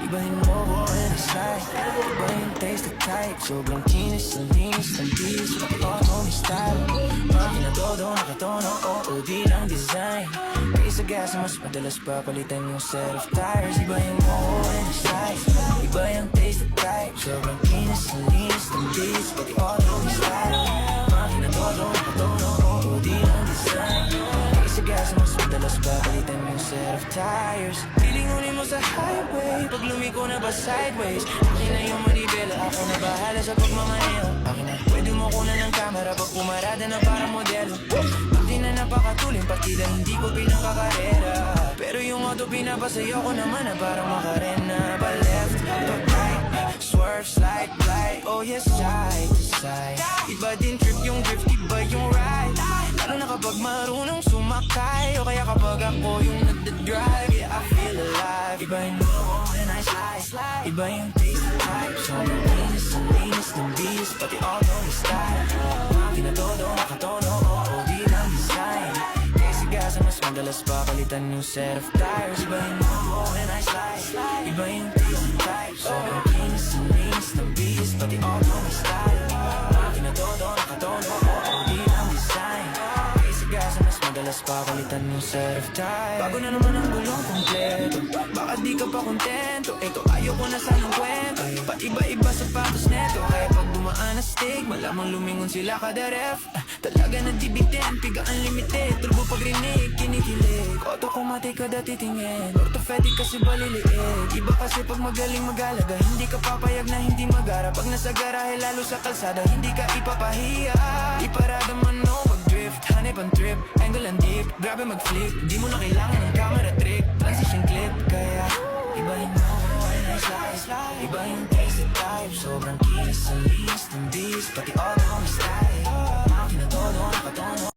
Ibahin mo ko and it's like iba yung taste of type. Sobrang kinis, ang linis, ang bilis. Pati auto may style. Makina todo, nakatono, oo, di lang design. Kaysa gas, mas madalas papalitan yung set of tires. Ibahin mo ko and it's like iba yung taste of type. Sobrang kinis, ang linis, ang bilis. Pati auto may style. Makina todo, nakatono, oo, di lang design. Kaysa gas, mas madalas papalitan yung set of tires. Pilingunin mo sa highway, pag lumiko na ba sideways. Akin na yung manibela, ako na bahala sa pagmamaneho. Akin na, pwede mo kunan ng camera pag pumarada na parang modelo. Pati na napakatuling, partida hindi ko pinakakarera. Pero yung auto pinapasayo ko naman na parang makarena. Pa left, pa right, swerve, slide, glide. Oh yes, side to side. Iba din trip yung drift, iba yung ride. Lalo na kapag marunong sumakay, o kaya kapag ako yung nagdadrive. Yeah, I feel alive. Iba yung mo when I slide. Iba yung taste of life. Sobrang linis, ang linis ng bis. Pati auto may style. Makina todo, nakatono, oo, di lang design. Kasi gasa mas madalas papalitan yung set of tires. Iba yung mo when I slide. Iba yung taste of life. Sobrang linis, ang linis ng bis. Pati auto may style. Makina todo, nakatono, oo, di lang design. Gasa mas madalas papalitan yung set of tires. Bago na naman ang gulong kompleto. Baka di ka pa kontento. Eto ayoko na sanang kwento. Pa iba-iba sapatos neto. Kaya pag dumaan na steak, malamang lumingon sila kada ref. Talaga na dibitin, piga unlimited. Turbo pag rinig, kinikilig. Automatic kada titingin. Orthopedic kasi baliliit. Iba kasi pag magaling magalaga, hindi ka papayag na hindi magara. Pag nasa garahe lalo sa kalsada, hindi ka ipapahiya. Iparada man no, mag-drift, hanip ang trip, angle and deep. Grabe mag-flip, di mo na kailangan ng camera trick. Transition clip, kaya ibahin mo when I slide. Iba yung taste of type. Sobrang kinis, ang linis ng bis. Pati auto may style.